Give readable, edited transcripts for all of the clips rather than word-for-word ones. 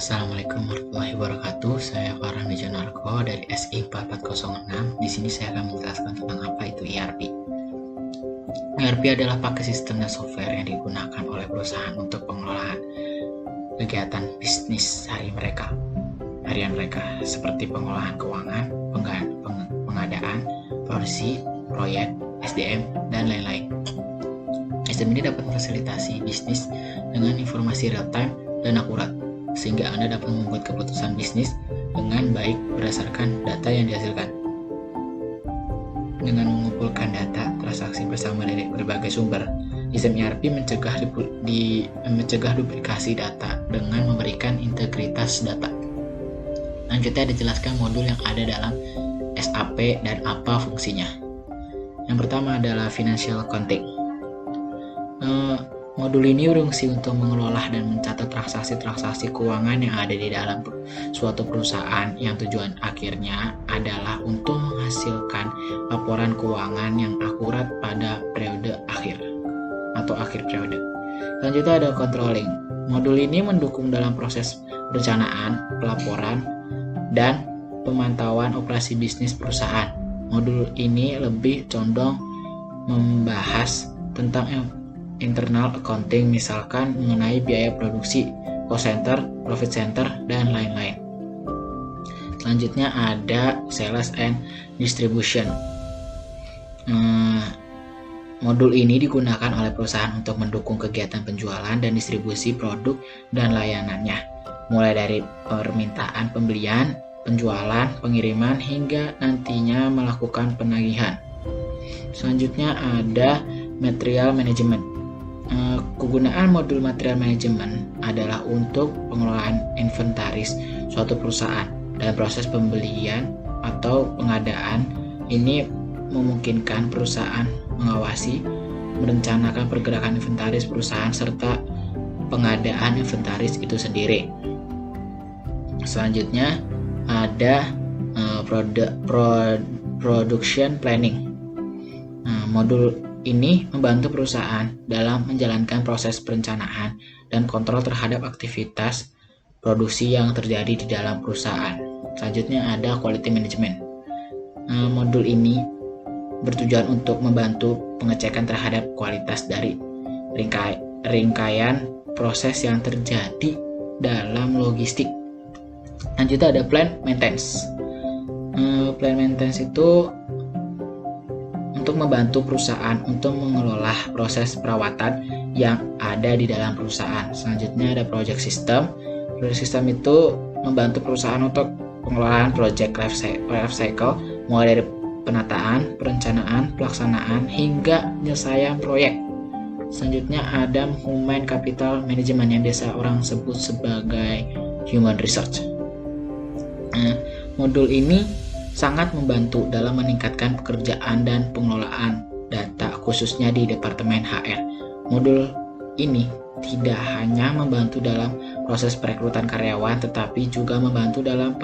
Assalamualaikum warahmatullahi wabarakatuh. Saya Farhan Wijanarko dari SI 4406. Di sini saya akan menjelaskan tentang apa itu ERP. ERP adalah paket sistem dan software yang digunakan oleh perusahaan untuk pengelolaan kegiatan bisnis harian mereka, seperti pengolahan keuangan, pengadaan, produksi, proyek, SDM, dan lain-lain. Sistem ini dapat memfasilitasi bisnis dengan informasi real-time dan akurat, sehingga Anda dapat membuat keputusan bisnis dengan baik berdasarkan data yang dihasilkan. Dengan mengumpulkan data transaksi bersama dari berbagai sumber, sistem ERP mencegah duplikasi data dengan memberikan integritas data. Lanjutnya dijelaskan modul yang ada dalam SAP dan apa fungsinya. Yang pertama adalah Financial Accounting. Modul ini berfungsi untuk mengelola dan mencatat transaksi-transaksi keuangan yang ada di dalam suatu perusahaan, yang tujuan akhirnya adalah untuk menghasilkan laporan keuangan yang akurat pada periode akhir atau akhir periode. Selanjutnya ada Controlling. Modul ini mendukung dalam proses perencanaan, pelaporan, dan pemantauan operasi bisnis perusahaan. Modul ini lebih condong membahas tentang internal accounting, misalkan mengenai biaya produksi, cost center, profit center, dan lain-lain. Selanjutnya ada Sales and Distribution. Modul ini digunakan oleh perusahaan untuk mendukung kegiatan penjualan dan distribusi produk dan layanannya, mulai dari permintaan pembelian, penjualan, pengiriman, hingga nantinya melakukan penagihan. Selanjutnya ada Material Management. Kegunaan modul material manajemen adalah untuk pengelolaan inventaris suatu perusahaan. Dalam proses pembelian atau pengadaan, ini memungkinkan perusahaan mengawasi, merencanakan pergerakan inventaris perusahaan serta pengadaan inventaris itu sendiri. Selanjutnya ada Production Planning. Modul ini membantu perusahaan dalam menjalankan proses perencanaan dan kontrol terhadap aktivitas produksi yang terjadi di dalam perusahaan. Selanjutnya ada Quality Management. Modul ini bertujuan untuk membantu pengecekan terhadap kualitas dari rangkaian proses yang terjadi dalam logistik. Selanjutnya ada Plant Maintenance. Plant Maintenance itu untuk membantu perusahaan untuk mengelola proses perawatan yang ada di dalam perusahaan. Selanjutnya ada Project System. Project System itu membantu perusahaan untuk pengelolaan project life cycle, mulai dari penataan, perencanaan, pelaksanaan, hingga penyelesaian proyek. Selanjutnya ada Human Capital Management yang biasa orang sebut sebagai Human Research. Modul ini sangat membantu dalam meningkatkan pekerjaan dan pengelolaan data, khususnya di Departemen HR. Modul ini tidak hanya membantu dalam proses perekrutan karyawan, tetapi juga membantu dalam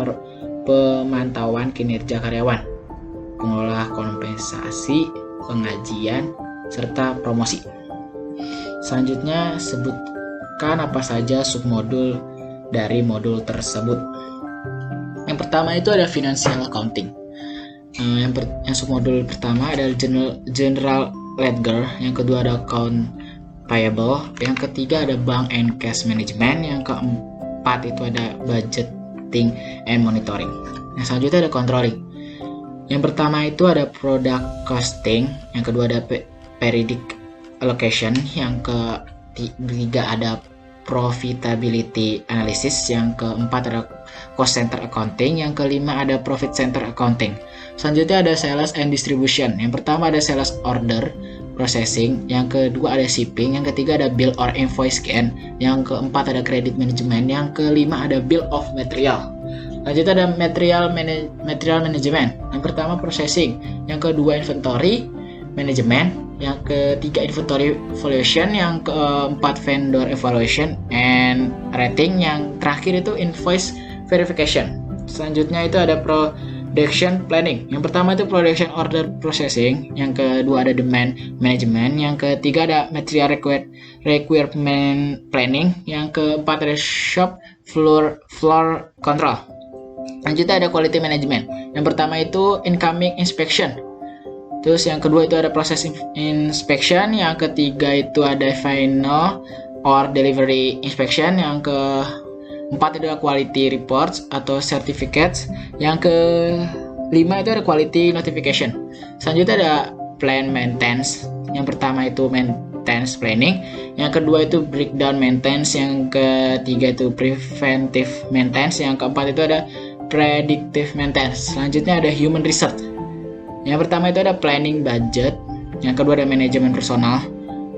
pemantauan kinerja karyawan, pengelola kompensasi, pengajian, serta promosi. Selanjutnya, sebutkan apa saja submodul dari modul tersebut. Yang pertama itu ada Financial Accounting. Yang submodul pertama adalah General Ledger, yang kedua ada Account Payable, yang ketiga ada Bank and Cash Management, yang keempat itu ada Budgeting and Monitoring. Yang selanjutnya ada Controlling. Yang pertama itu ada Product Costing, yang kedua ada Periodic Allocation, yang ketiga ada Profitability Analysis, yang keempat ada Cost Center Accounting, yang kelima ada Profit Center Accounting. Selanjutnya ada Sales and Distribution. Yang pertama ada Sales Order Processing, yang kedua ada Shipping, yang ketiga ada Bill or Invoice Scan, yang keempat ada Credit Management, yang kelima ada Bill of Material. Selanjutnya ada Material Management. Yang pertama Processing, yang kedua Inventory Management, yang ketiga Inventory Valuation, yang keempat Vendor Evaluation and Rating, yang terakhir itu Invoice Verification. Selanjutnya itu ada Production Planning. Yang pertama itu Production Order Processing, yang kedua ada Demand Management, yang ketiga ada Material Requirement Planning, yang keempat ada Shop Floor floor control. Selanjutnya ada quality management. Yang pertama itu incoming inspection. Terus yang kedua itu ada process inspection. Yang ketiga itu ada final or delivery inspection. Yang keempat itu ada quality reports atau certificates. Yang kelima itu ada quality notification. Selanjutnya ada plan maintenance. Yang pertama itu maintenance planning. Yang kedua itu breakdown maintenance. Yang ketiga itu preventive maintenance. Yang keempat itu ada predictive maintenance. Selanjutnya ada human research. Yang pertama itu ada planning budget. Yang kedua ada manajemen personal.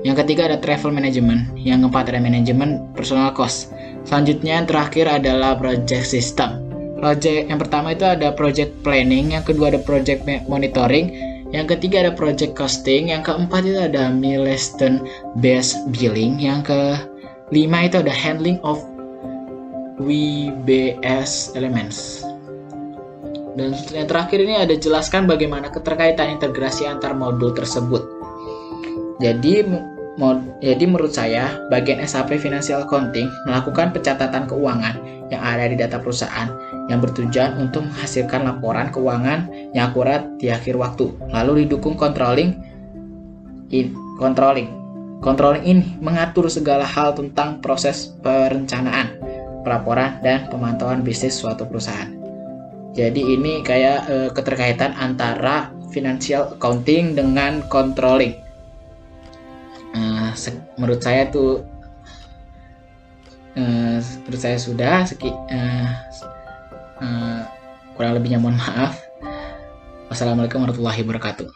Yang ketiga ada travel management. Yang keempat ada manajemen personal cost. Selanjutnya yang terakhir adalah project system. Project yang pertama itu ada project planning. Yang kedua ada project monitoring. Yang ketiga ada project costing. Yang keempat itu ada milestone based billing. Yang kelima itu ada handling of WBS elements. Dan yang terakhir ini ada jelaskan bagaimana keterkaitan integrasi antar modul tersebut. Jadi menurut saya bagian SAP Financial Accounting melakukan pencatatan keuangan yang ada di data perusahaan yang bertujuan untuk menghasilkan laporan keuangan yang akurat di akhir waktu. Lalu didukung controlling. Controlling ini mengatur segala hal tentang proses perencanaan, pelaporan, dan pemantauan bisnis suatu perusahaan. Jadi ini kayak keterkaitan antara financial accounting dengan controlling. Menurut saya sudah kurang lebihnya mohon maaf. Wassalamualaikum warahmatullahi wabarakatuh.